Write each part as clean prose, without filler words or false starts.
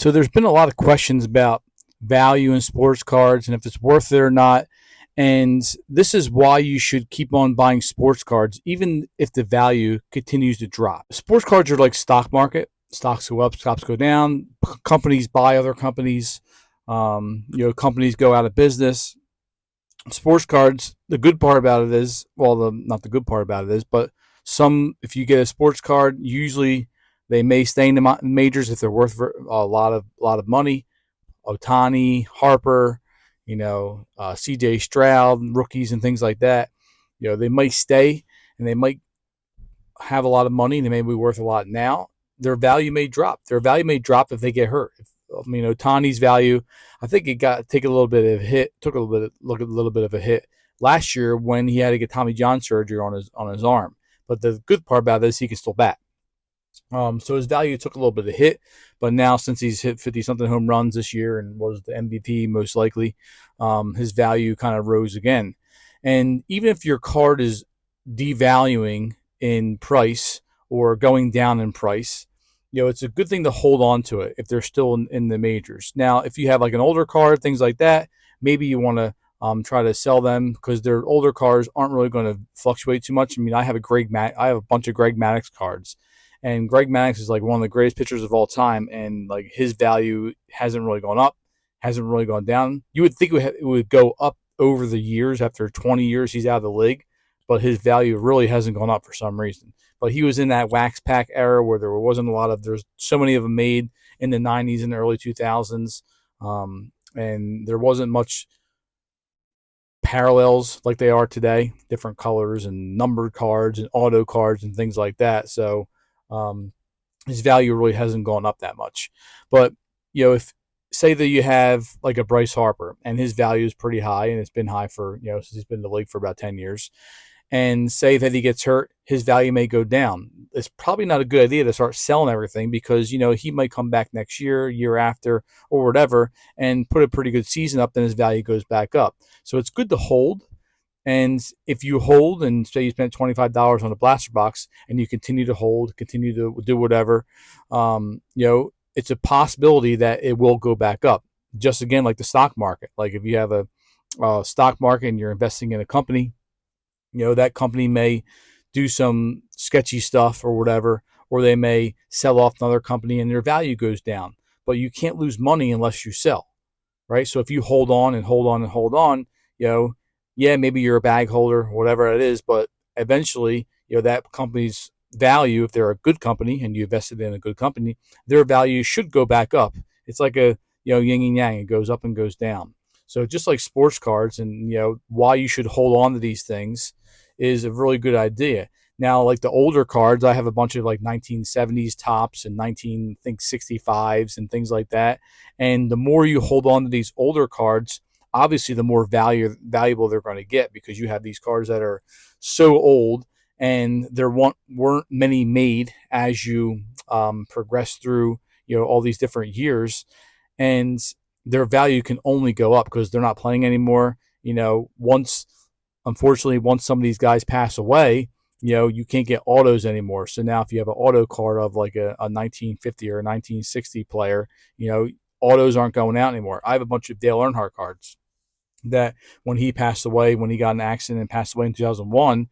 So there's been a lot of questions about value in sports cards and if it's worth it or not. And this is why you should keep on buying sports cards, even if the value continues to drop. Sports cards are like stock market. Stocks go up, stocks go down. Companies buy other companies. Companies go out of business. Sports cards, the good part about it is, well, not the good part about it is, but if you get a sports card, usually they may stay in the majors if they're worth a lot of money. Ohtani, Harper, C.J. Stroud, rookies and things like that. They might stay and they might have a lot of money and they may be worth a lot now. Their value may drop. Their value may drop if they get hurt. Ohtani's value, I think it took a little bit of a hit last year when he had to get Tommy John surgery on his arm. But the good part about this, he can still bat. So his value took a little bit of a hit, but now since he's hit 50-something home runs this year and was the MVP most likely, his value kind of rose again. And even if your card is devaluing in price or going down in price, it's a good thing to hold on to it if they're still in the majors. Now, if you have like an older card, things like that, maybe you want to try to sell them because their older cards aren't really going to fluctuate too much. I have a bunch of Greg Maddux cards. And Greg Maddux is like one of the greatest pitchers of all time, and like his value hasn't really gone up, hasn't really gone down. You would think it would go up over the years after 20 years he's out of the league, but his value really hasn't gone up for some reason. But he was in that wax pack era where there's so many of them made in the 90s and the early 2000s, and there wasn't much parallels like they are today, different colors and numbered cards and auto cards and things like that. So his value really hasn't gone up that much. But, if say that you have like a Bryce Harper and his value is pretty high and it's been high for, since he's been in the league for about 10 years, and say that he gets hurt, his value may go down. It's probably not a good idea to start selling everything because, he might come back next year after, or whatever, and put a pretty good season up, then his value goes back up. So it's good to hold. And if you hold and say you spent $25 on a blaster box and you continue to hold, continue to do whatever, it's a possibility that it will go back up. Just again, like the stock market. Like if you have a stock market and you're investing in a company, that company may do some sketchy stuff or whatever, or they may sell off another company and their value goes down. But you can't lose money unless you sell, right? So if you hold on and hold on and hold on, yeah, maybe you're a bag holder, whatever it is, but eventually, that company's value, if they're a good company and you invested in a good company, their value should go back up. It's like a, yin and yang, it goes up and goes down. So just like sports cards and, why you should hold on to these things is a really good idea. Now, like the older cards, I have a bunch of like 1970s tops and 1965s and things like that. And the more you hold on to these older cards, obviously the more valuable they're going to get because you have these cards that are so old and there weren't many made as you progress through all these different years, and their value can only go up because they're not playing anymore. Unfortunately, once some of these guys pass away, you can't get autos anymore. So now if you have an auto card of like a 1950 or a 1960 player, autos aren't going out anymore. I have a bunch of Dale Earnhardt cards that when he passed away, when he got in an accident and passed away in 2001,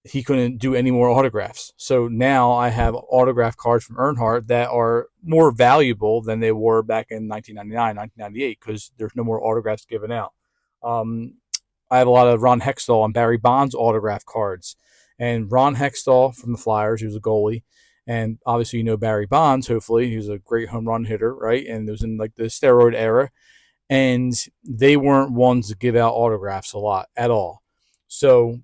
he couldn't do any more autographs. So now I have autograph cards from Earnhardt that are more valuable than they were back in 1999, 1998, because there's no more autographs given out. I have a lot of Ron Hextall and Barry Bonds autograph cards. And Ron Hextall from the Flyers, he was a goalie. And obviously, Barry Bonds, hopefully. He was a great home run hitter, right? And it was in like the steroid era. And they weren't ones to give out autographs a lot at all. So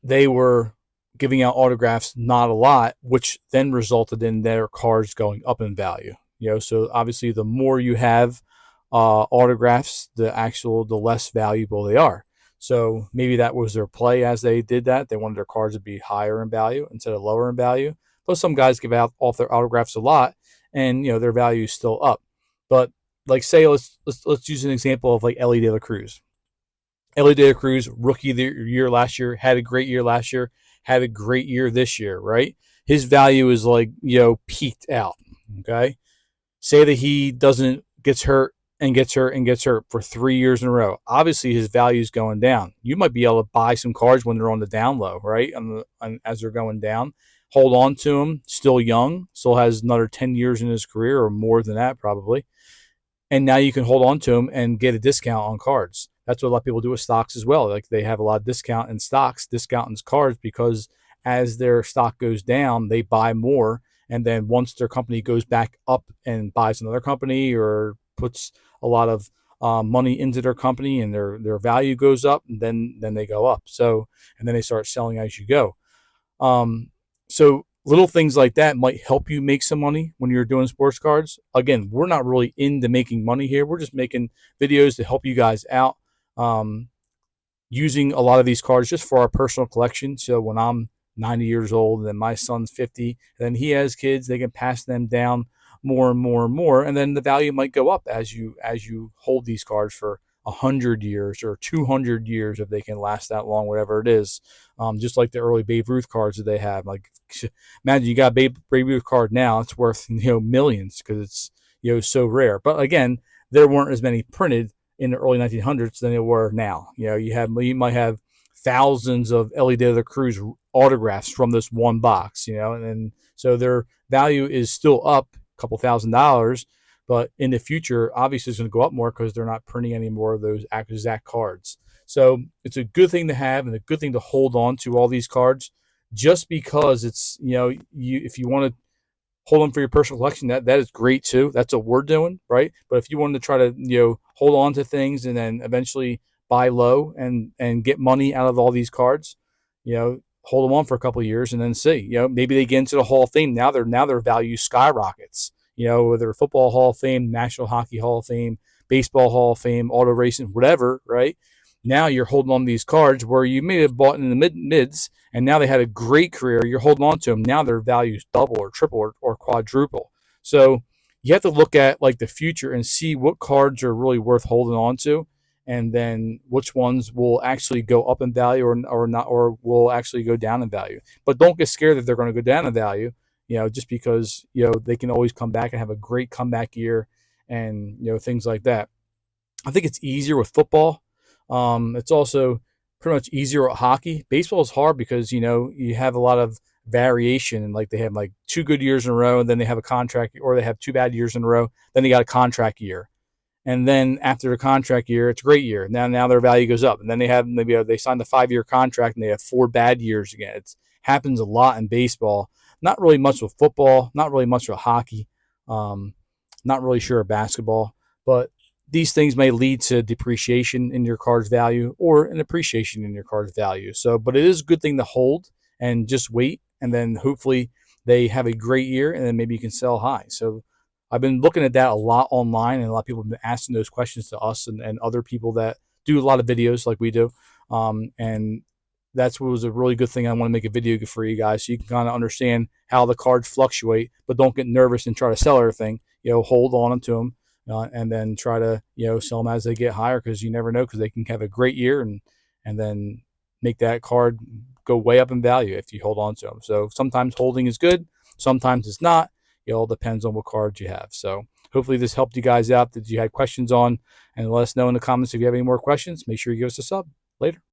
they were giving out autographs not a lot, which then resulted in their cards going up in value. So obviously the more you have autographs, the less valuable they are. So maybe that was their play as they did that. They wanted their cards to be higher in value instead of lower in value. But some guys give out off their autographs a lot, and their value is still up. But like say let's use an example of like Elly De La Cruz. Elly De La Cruz, rookie of the year last year, had a great year last year, had a great year this year, right? His value is like peaked out. Okay. Say that he doesn't gets hurt and gets hurt and gets hurt for 3 years in a row. Obviously, his value is going down. You might be able to buy some cards when they're on the down low, right? As they're going down, hold on to him. Still young, still has another 10 years in his career or more than that probably. And now you can hold on to them and get a discount on cards. That's what a lot of people do with stocks as well. Like they have a lot of discount in stocks, discount in cards, because as their stock goes down, they buy more. And then once their company goes back up and buys another company or puts a lot of money into their company and their value goes up, and then they go up. So and then they start selling as you go. So little things like that might help you make some money when you're doing sports cards. Again, we're not really into making money here. We're just making videos to help you guys out, using a lot of these cards just for our personal collection. So when I'm 90 years old and then my son's 50, and then he has kids, they can pass them down more and more and more. And then the value might go up as you hold these cards for 100 years or 200 years if they can last that long, whatever it is. Just like the early Babe Ruth cards that they have. Like, imagine you got a Babe Ruth card now, it's worth millions because it's so rare. But again, there weren't as many printed in the early 1900s than there were now. You might have thousands of Ellie De La Cruz autographs from this one box. And so their value is still up a couple $1,000s. But in the future, obviously, it's going to go up more because they're not printing any more of those exact cards. So it's a good thing to have and a good thing to hold on to all these cards, just because it's, if you want to hold them for your personal collection, that is great too. That's what we're doing, right? But if you want to try to, hold on to things and then eventually buy low and get money out of all these cards, hold them on for a couple of years and then see, maybe they get into the Hall of Fame. Now their value skyrockets. Whether Football Hall of Fame, National Hockey Hall of Fame, Baseball Hall of Fame, auto racing, whatever, right? Now you're holding on to these cards where you may have bought in the mids, and now they had a great career. You're holding on to them. Now their values double or triple or quadruple. So you have to look at like the future and see what cards are really worth holding on to, and then which ones will actually go up in value or not, or will actually go down in value. But don't get scared that they're going to go down in value. Just because, they can always come back and have a great comeback year and, things like that. I think it's easier with football. It's also pretty much easier with hockey. Baseball is hard because, you have a lot of variation, and like they have like 2 good years in a row and then they have a contract, or they have 2 bad years in a row. Then they got a contract year. And then after the contract year, it's a great year. Now their value goes up. And then they signed a 5-year contract and they have 4 bad years again. It happens a lot in baseball. Not really much with football, not really much with hockey, not really sure of basketball, but these things may lead to depreciation in your card's value or an appreciation in your card's value. So, but it is a good thing to hold and just wait, and then hopefully they have a great year, and then maybe you can sell high. So I've been looking at that a lot online, and a lot of people have been asking those questions to us and other people that do a lot of videos like we do. And that's what was a really good thing. I want to make a video for you guys so you can kind of understand how the cards fluctuate, but don't get nervous and try to sell everything. Hold on to them and then try to sell them as they get higher, because you never know, because they can have a great year and then make that card go way up in value if you hold on to them. So sometimes holding is good, sometimes it's not. It all depends on what cards you have. So hopefully this helped you guys out that you had questions on, and let us know in the comments if you have any more questions. Make sure you give us a sub. Later.